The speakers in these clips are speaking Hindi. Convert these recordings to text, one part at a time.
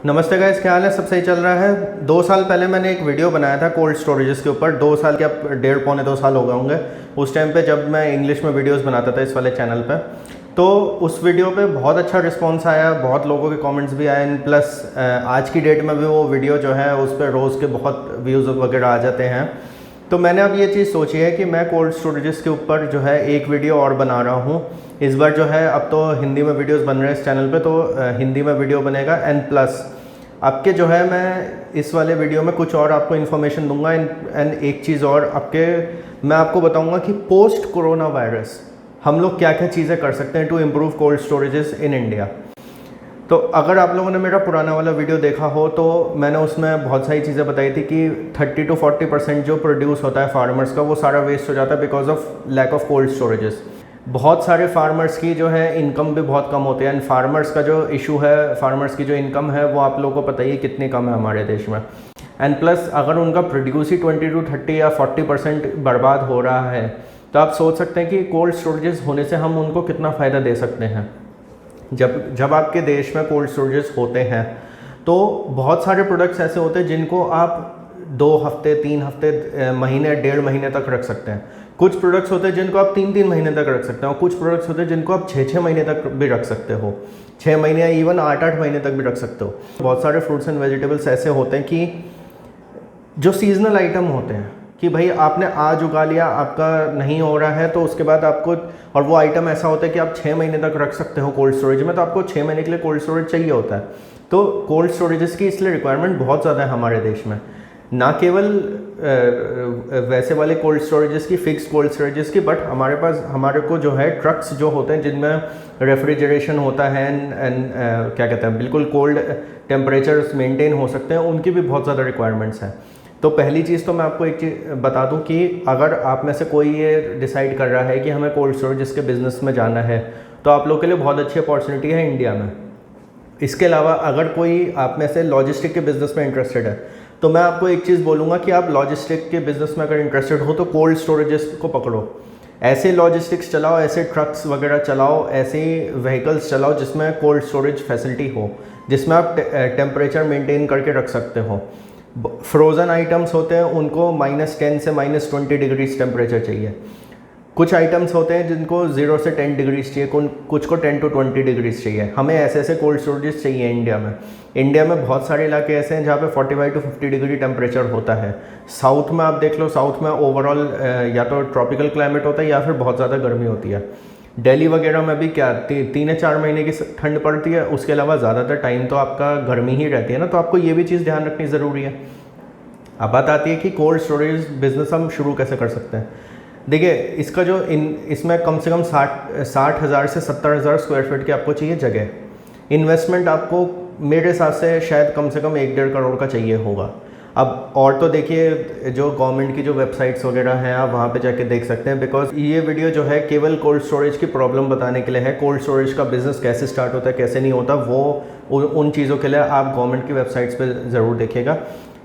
नमस्ते गाइस, क्या हाल है? सब सही चल रहा है। 2 साल पहले मैंने एक वीडियो बनाया था कोल्ड स्टोरेजेस के ऊपर। 2 साल क्या, 1.5 पौने 2 साल हो गए होंगे उस टाइम पे, जब मैं इंग्लिश में वीडियोस बनाता था इस वाले चैनल पे। तो उस वीडियो पे बहुत अच्छा रिस्पांस आया, बहुत लोगों के कमेंट्स भी आए, प्लस आज की डेट में भी वो वीडियो जो है उस पर रोज़ के बहुत व्यूज़ वगैरह आ जाते हैं। तो मैंने अब ये चीज़ सोची है कि मैं कोल्ड स्टोरेजेस के ऊपर जो है एक वीडियो और बना रहा हूँ। इस बार जो है, अब तो हिंदी में वीडियोस बन रहे हैं इस चैनल पे, तो हिंदी में वीडियो बनेगा। एंड प्लस आपके जो है, मैं इस वाले वीडियो में कुछ और आपको इन्फॉर्मेशन दूंगा। एंड एक चीज़ और मैं आपको बताऊंगा कि पोस्ट कोरोना वायरस हम लोग क्या क्या चीज़ें कर सकते हैं to improve cold storages in India. तो अगर आप लोगों ने मेरा पुराना वाला वीडियो देखा हो तो मैंने उसमें बहुत सारी चीज़ें बताई थी कि 30 to 40% जो प्रोड्यूस होता है फार्मर्स का, वो सारा वेस्ट हो जाता है because of lack of cold storages. बहुत सारे फार्मर्स की जो है इनकम भी बहुत कम होती है। एंड फार्मर्स का जो इशू है, फार्मर्स की जो इनकम है वो आप लोगों को पता ही है कितनी कम है हमारे देश में। एंड प्लस अगर उनका प्रोड्यूस ही 20 to 30 या 40% बर्बाद हो रहा है, तो आप सोच सकते हैं कि कोल्ड स्टोरेजेस होने से हम उनको कितना फ़ायदा दे सकते हैं। जब आपके देश में कोल्ड स्टोरेजेस होते हैं तो बहुत सारे प्रोडक्ट्स ऐसे होते हैं जिनको आप 2 हफ्ते, 3 हफ्ते, महीने, 1.5 महीने तक रख सकते हैं। कुछ प्रोडक्ट्स होते हैं जिनको आप 3-3 महीने तक रख सकते हैं, और कुछ प्रोडक्ट्स होते हैं जिनको आप 6-6 महीने तक भी रख सकते हो। 6 महीने या इवन 8-8 महीने तक भी रख सकते हो। बहुत सारे फ्रूट्स एंड वेजिटेबल्स ऐसे होते हैं कि जो सीजनल आइटम होते हैं कि भाई आपने आज उगा लिया, आपका नहीं हो रहा है तो उसके बाद आपको, और वो आइटम ऐसा होता है कि आप 6 महीने तक रख सकते हो कोल्ड स्टोरेज में, तो आपको 6 महीने के लिए कोल्ड स्टोरेज चाहिए होता है। तो कोल्ड स्टोरेजेस की इसलिए रिक्वायरमेंट बहुत ज़्यादा है हमारे देश में। ना केवल वैसे वाले कोल्ड स्टोरेजेस की, फिक्स कोल्ड स्टोरेजेस की, बट हमारे को जो है ट्रक्स जो होते हैं जिनमें रेफ्रिजरेशन होता है एंड क्या कहते हैं, बिल्कुल कोल्ड टेम्परेचर्स मेंटेन हो सकते हैं, उनकी भी बहुत ज़्यादा रिक्वायरमेंट्स हैं। तो पहली चीज़ तो मैं आपको एक चीज़ बता दूं कि अगर आप में से कोई ये डिसाइड कर रहा है कि हमें कोल्ड स्टोरेज के बिज़नेस में जाना है, तो आप लोग के लिए बहुत अच्छी अपॉर्चुनिटी है इंडिया में। इसके अलावा अगर कोई आप में से लॉजिस्टिक के बिज़नेस में इंटरेस्टेड है, तो मैं आपको एक चीज़ बोलूँगा कि आप लॉजिस्टिक के बिज़नेस में अगर इंटरेस्टेड हो तो कोल्ड स्टोरेजेस को पकड़ो। ऐसे लॉजिस्टिक्स चलाओ, ऐसे ट्रक्स वगैरह चलाओ, ऐसे व्हीकल्स चलाओ जिसमें कोल्ड स्टोरेज फैसिलिटी हो, जिसमें आप टेम्परेचर मेंटेन करके रख सकते हो। फ्रोज़न आइटम्स होते हैं उनको -10 से -20 डिग्रीज टेम्परेचर चाहिए। कुछ आइटम्स होते हैं जिनको 0 से 10 डिग्रीज चाहिए, कुछ को 10 to 20 डिग्रीज चाहिए। हमें ऐसे ऐसे कोल्ड स्टोरेजेस चाहिए इंडिया में। इंडिया में बहुत सारे इलाके ऐसे हैं जहाँ पे 45 to 50 डिग्री टेम्परेचर होता है। साउथ में आप देख लो, साउथ में ओवरऑल या तो ट्रॉपिकल क्लाइमेट होता है या फिर बहुत ज़्यादा गर्मी होती है। दिल्ली वगैरह में भी क्या 3 या 4 महीने की ठंड पड़ती है, उसके अलावा ज़्यादातर टाइम तो आपका गर्मी ही रहती है ना। तो आपको ये भी चीज़ ध्यान रखनी ज़रूरी है। अब बात आती है कि कोल्ड स्टोरेज बिज़नेस हम शुरू कैसे कर सकते हैं। देखिए, इसका जो इसमें कम से कम 60,000 से 70,000 स्क्वायर फीट की आपको चाहिए जगह। इन्वेस्टमेंट आपको मेरे हिसाब से शायद कम से कम 1-1.5 करोड़ का चाहिए होगा। अब और तो देखिए, जो गवर्नमेंट की जो वेबसाइट्स वगैरह हैं आप वहाँ पे जाके देख सकते हैं, बिकॉज ये वीडियो जो है केवल कोल्ड स्टोरेज की प्रॉब्लम बताने के लिए है। कोल्ड स्टोरेज का बिज़नेस कैसे स्टार्ट होता है, कैसे नहीं होता, वो उन चीज़ों के लिए आप गवर्नमेंट की वेबसाइट्स पे ज़रूर देखिएगा।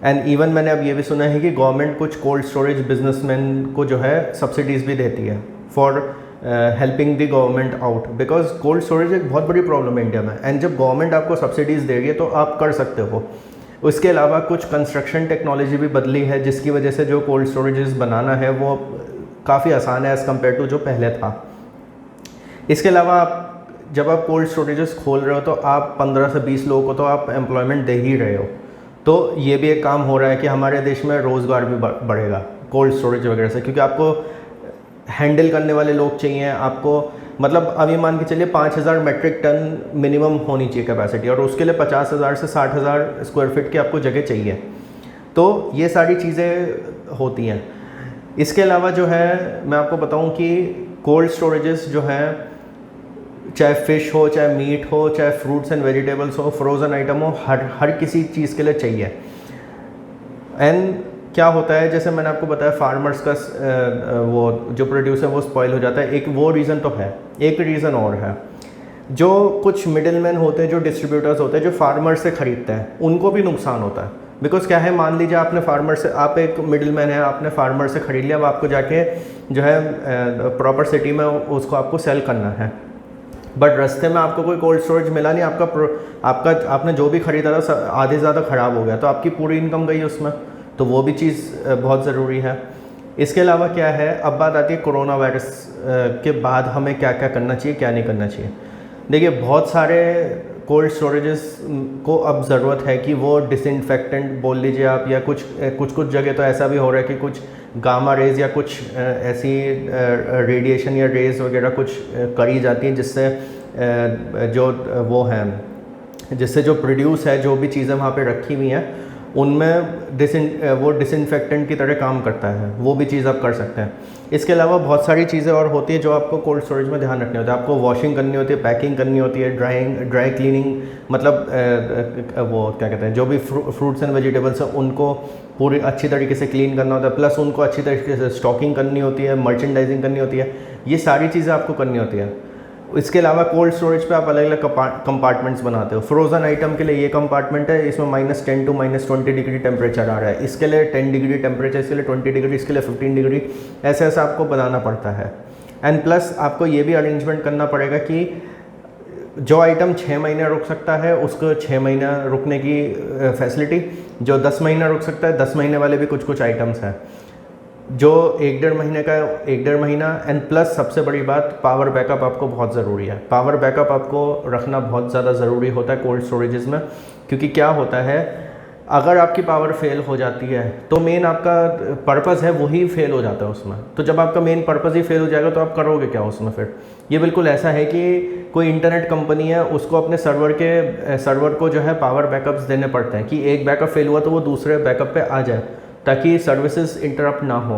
एंड इवन मैंने अब ये भी सुना है कि गवर्नमेंट कुछ कोल्ड स्टोरेज बिजनेसमैन को जो है सब्सिडीज़ भी देती है for helping the government out, because cold storage एक बहुत बड़ी प्रॉब्लम है इंडिया में। एंड जब गवर्नमेंट आपको सब्सिडीज़ दे रही है तो आप कर सकते हो। उसके अलावा कुछ कंस्ट्रक्शन टेक्नोलॉजी भी बदली है जिसकी वजह से जो कोल्ड स्टोरेजेस बनाना है वो काफ़ी आसान है एज़ कम्पेयर टू जो पहले था। इसके अलावा जब आप कोल्ड स्टोरेजेस खोल रहे हो तो आप 15 से 20 लोगों को तो आप एम्प्लॉयमेंट दे ही रहे हो। तो ये भी एक काम हो रहा है कि हमारे देश में रोज़गार भी बढ़ेगा कोल्ड स्टोरेज वगैरह से, क्योंकि आपको हैंडल करने वाले लोग चाहिए। आपको मतलब अभी मान के चलिए 5,000 मेट्रिक टन मिनिमम होनी चाहिए कैपेसिटी, और उसके लिए 50,000 से 60,000 स्क्वायर फीट की आपको जगह चाहिए। तो ये सारी चीज़ें होती हैं। इसके अलावा जो है मैं आपको बताऊं कि कोल्ड स्टोरेजेस जो हैं, चाहे फ़िश हो, चाहे मीट हो, चाहे फ्रूट्स एंड वेजिटेबल्स हो, फ्रोज़न आइटम हो, हर किसी चीज़ के लिए चाहिए। एंड क्या होता है, जैसे मैंने आपको बताया, फार्मर्स का वो जो प्रोड्यूस है वो स्पॉइल हो जाता है। एक वो रीज़न तो है, एक रीज़न और है, जो कुछ मिडिल मैन होते हैं, जो डिस्ट्रीब्यूटर्स होते हैं, जो फार्मर से ख़रीदते हैं, उनको भी नुकसान होता है। बिकॉज क्या है, मान लीजिए आपने फार्मर से, आप एक मिडिल मैन है, आपने फार्मर से ख़रीद लिया, अब आपको जाके जो है प्रॉपर सिटी में उसको आपको सेल करना है। बट रास्ते में आपको कोई कोल्ड स्टोरेज मिला नहीं, आपका आपने जो भी ख़रीदा था आधे ज़्यादा ख़राब हो गया, तो आपकी पूरी इनकम गई उसमें। तो वो भी चीज़ बहुत ज़रूरी है। इसके अलावा क्या है, अब बात आती है कोरोना वायरस के बाद हमें क्या क्या करना चाहिए, क्या नहीं करना चाहिए। देखिए, बहुत सारे कोल्ड स्टोरेजेस को अब ज़रूरत है कि वो डिसइंफेक्टेंट बोल लीजिए आप, या कुछ जगह तो ऐसा भी हो रहा है कि कुछ गामा रेज या कुछ ऐसी रेडिएशन या रेज वगैरह कुछ करी जाती है, जिससे जो वो है, जिससे जो प्रोड्यूस है, जो भी चीज़ें वहाँ पे रखी हुई हैं उनमें वो डिसइंफेक्टेंट की तरह काम करता है। वो भी चीज़ आप कर सकते हैं। इसके अलावा बहुत सारी चीज़ें और होती है जो आपको कोल्ड स्टोरेज में ध्यान रखनी होती है। आपको वॉशिंग करनी होती है, पैकिंग करनी होती है, ड्राई क्लीनिंग, मतलब वो क्या कहते हैं, जो भी फ्रूट्स एंड वेजिटेबल्स हैं उनको पूरी अच्छी तरीके से क्लीन करना होता है, प्लस उनको अच्छी तरीके से स्टॉकिंग करनी होती है, मर्चेंडाइजिंग करनी होती है। ये सारी चीज़ें आपको करनी होती है। इसके अलावा कोल्ड स्टोरेज पे आप अलग अलग कंपार्टमेंट्स बनाते हो। फ्रोज़न आइटम के लिए ये कंपार्टमेंट है, इसमें -10 to -20 डिग्री टेम्परेचर आ रहा है, इसके लिए 10 डिग्री टेम्परेचर, इसके लिए 20 डिग्री, इसके लिए 15 डिग्री, ऐसे ऐसा आपको बनाना पड़ता है। एंड प्लस आपको ये भी अरेंजमेंट करना पड़ेगा कि जो आइटम 6 महीने रुक सकता है उसको 6 महीना रुकने की फैसिलिटी, जो 10 महीना रुक सकता है 10 महीने वाले भी कुछ आइटम्स हैं, जो 1-1.5 महीने का 1-1.5 महीना। एंड प्लस सबसे बड़ी बात, पावर बैकअप आपको बहुत ज़रूरी है। पावर बैकअप आपको रखना बहुत ज़्यादा ज़रूरी होता है कोल्ड स्टोरेजेस में, क्योंकि क्या होता है, अगर आपकी पावर फेल हो जाती है तो मेन आपका पर्पज़ है वही फेल हो जाता है उसमें। तो जब आपका मेन पर्पज़ ही फेल हो जाएगा तो आप करोगे क्या उसमें फिर। ये बिल्कुल ऐसा है कि कोई इंटरनेट कंपनी है, उसको अपने सर्वर को जो है पावर बैकअप्स देने पड़ते हैं कि एक बैकअप फेल हुआ तो वो दूसरे बैकअप पे आ जाए, ताकि सर्विसेज इंटरप्ट ना हो।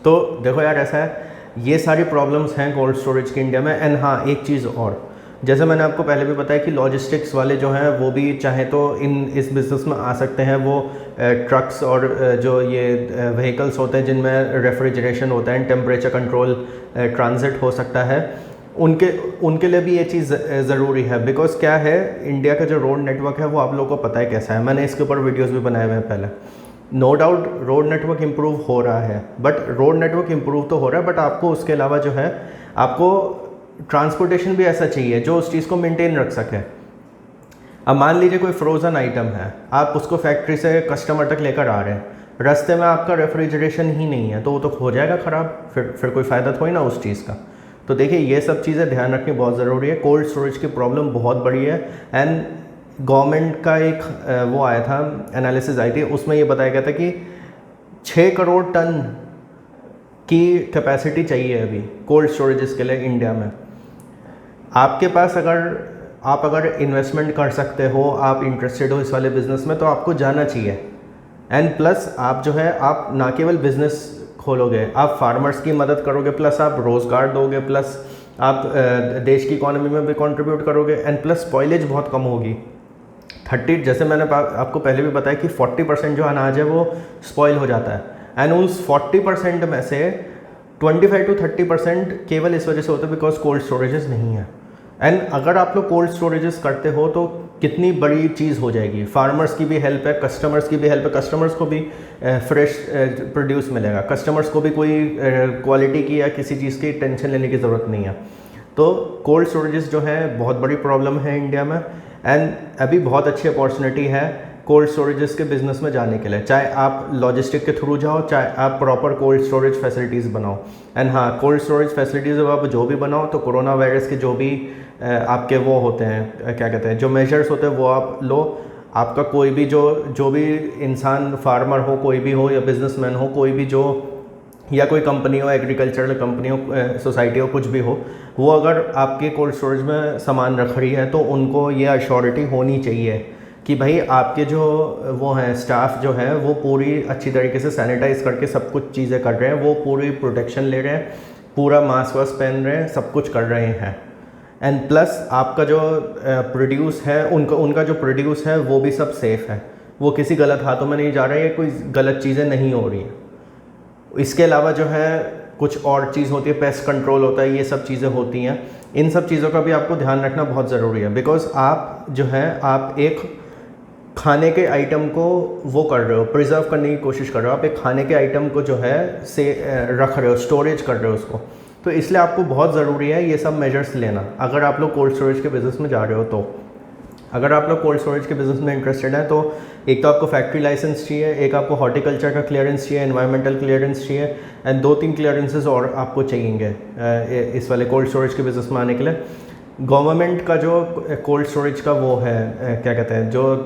तो देखो यार, ऐसा है, ये सारी प्रॉब्लम्स हैं कोल्ड स्टोरेज की इंडिया में। एंड हाँ, एक चीज़ और, जैसे मैंने आपको पहले भी बताया कि लॉजिस्टिक्स वाले जो हैं वो भी चाहे तो इस बिज़नेस में आ सकते हैं। वो ट्रक्स और जो ये व्हीकल्स होते हैं जिनमें रेफ्रिजरेशन होता है, टेम्परेचर कंट्रोल ट्रांजिट हो सकता है, उनके लिए भी ये चीज़ ज़रूरी है। बिकॉज क्या है, इंडिया का जो रोड नेटवर्क है वो आप लोगों को पता है कैसा है, मैंने इसके ऊपर वीडियोज़ भी बनाए हुए हैं पहले। No doubt road network improve हो रहा है, बट रोड नेटवर्क इम्प्रूव तो हो रहा है, बट आपको उसके अलावा जो है आपको ट्रांसपोर्टेशन भी ऐसा चाहिए जो उस चीज़ को मेंटेन रख सके। अब मान लीजिए कोई फ्रोज़न आइटम है, आप उसको फैक्ट्री से कस्टमर तक लेकर आ रहे हैं, रास्ते में आपका रेफ्रिजरेशन ही नहीं है तो वो तो हो जाएगा ख़राब, फिर कोई फ़ायदा थोड़ी ना उस चीज़ का। तो देखिए, ये सब चीज़ें ध्यान रखनी बहुत ज़रूरी है। कोल्ड स्टोरेज की प्रॉब्लम बहुत बड़ी है। एंड गवर्नमेंट का एक वो आया था, एनालिसिस आई थी, उसमें ये बताया गया था कि 6 करोड़ टन की कैपेसिटी चाहिए अभी कोल्ड स्टोरेजेस के लिए इंडिया में। आपके पास अगर इन्वेस्टमेंट कर सकते हो, आप इंटरेस्टेड हो इस वाले बिज़नेस में, तो आपको जाना चाहिए। एंड प्लस आप जो है, आप ना केवल बिज़नेस खोलोगे, आप फार्मर्स की मदद करोगे, प्लस आप रोज़गार दोगे, प्लस आप देश की इकोनॉमी में भी कंट्रीब्यूट करोगे। एंड प्लस स्पॉइलेज बहुत कम होगी। 30, जैसे मैंने आपको पहले भी बताया कि 40% जो अनाज है वो स्पॉइल हो जाता है। एंड उस 40% में से 25 to 30% केवल इस वजह से होता है बिकॉज कोल्ड स्टोरेजेस नहीं है। एंड अगर आप लोग कोल्ड स्टोरेजेस करते हो तो कितनी बड़ी चीज़ हो जाएगी। फार्मर्स की भी हेल्प है, कस्टमर्स की भी हेल्प है, कस्टमर्स को भी फ्रेश प्रोड्यूस मिलेगा, कस्टमर्स को भी कोई क्वालिटी की या किसी चीज़ की टेंशन लेने की ज़रूरत नहीं है। तो कोल्ड स्टोरेजेस जो है बहुत बड़ी प्रॉब्लम है इंडिया में। एंड अभी बहुत अच्छी अपॉर्चुनिटी है कोल्ड स्टोरेजेस के बिज़नेस में जाने के लिए, चाहे आप लॉजिस्टिक के थ्रू जाओ, चाहे आप प्रॉपर कोल्ड स्टोरेज फैसिलिटीज़ बनाओ। एंड हाँ, कोल्ड स्टोरेज फैसिलिटीज़ आप जो भी बनाओ तो कोरोना वायरस के जो भी आपके वो होते हैं, क्या कहते हैं, जो मेजर्स होते हैं वो आप लो। आपका कोई भी जो भी इंसान, फार्मर हो, कोई भी हो, या बिजनेसमैन हो, कोई भी जो, या कोई कंपनी हो, एग्रीकल्चरल कंपनी हो, सोसाइटी हो, कुछ भी हो, वो अगर आपके कोल्ड स्टोरेज में सामान रख रही है तो उनको ये अश्योरिटी होनी चाहिए कि भाई आपके जो वो हैं स्टाफ जो है वो पूरी अच्छी तरीके से सैनिटाइज करके सब कुछ चीज़ें कर रहे हैं, वो पूरी प्रोटेक्शन ले रहे हैं, पूरा मास्क वास्क पहन रहे हैं, सब कुछ कर रहे हैं। एंड प्लस आपका जो प्रोड्यूस है, उनका जो प्रोड्यूस है वो भी सब सेफ़ है, वो किसी गलत हाथों में नहीं जा रहा है, कोई गलत चीज़ें नहीं हो रही हैं। इसके अलावा जो है कुछ और चीज़ होती है, पेस्ट कंट्रोल होता है, ये सब चीज़ें होती हैं। इन सब चीज़ों का भी आपको ध्यान रखना बहुत ज़रूरी है। बिकॉज आप जो है, आप एक खाने के आइटम को वो कर रहे हो, प्रिजर्व करने की कोशिश कर रहे हो, आप एक खाने के आइटम को जो है से रख रहे हो, स्टोरेज कर रहे हो उसको। तो इसलिए आपको बहुत ज़रूरी है ये सब मेजर्स लेना अगर आप लोग कोल्ड स्टोरेज के बिज़नेस में जा रहे हो। तो अगर आप लोग कोल्ड स्टोरेज के बिज़नेस में इंटरेस्टेड हैं तो एक तो आपको फैक्ट्री लाइसेंस चाहिए, एक आपको हॉर्टिकल्चर का क्लियरेंस चाहिए, एनवायरमेंटल क्लियरेंस चाहिए, एंड 2-3 क्लियरेंसेस और आपको चाहिएंगे इस वाले कोल्ड स्टोरेज के बिज़नेस में आने के लिए। गवर्नमेंट का जो कोल्ड स्टोरेज का वो है क्या कहते हैं, जो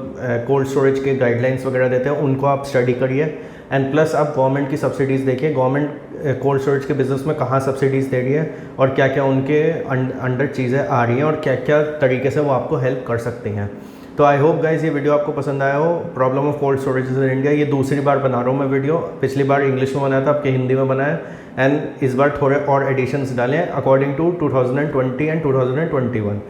कोल्ड स्टोरेज के गाइडलाइंस वगैरह देते हैं उनको आप स्टडी करिए, एंड प्लस आप गवर्नमेंट की सब्सिडीज़ देखिए, गवर्नमेंट कोल्ड स्टोरेज के बिज़नेस में कहाँ सब्सिडीज़ दे रही है और क्या क्या उनके अंडर चीज़ें आ रही हैं और क्या क्या तरीके से वो आपको हेल्प कर सकती हैं। तो आई होप गाइज ये वीडियो आपको पसंद आया हो। Problem of cold storage in India, ये दूसरी बार बना रहा हूँ मैं वीडियो। पिछली बार इंग्लिश में बनाया था, आपके हिंदी में बनाया, एंड इस बार थोड़े और एडिशंस डालें अकॉर्डिंग टू 2020 एंड 2021।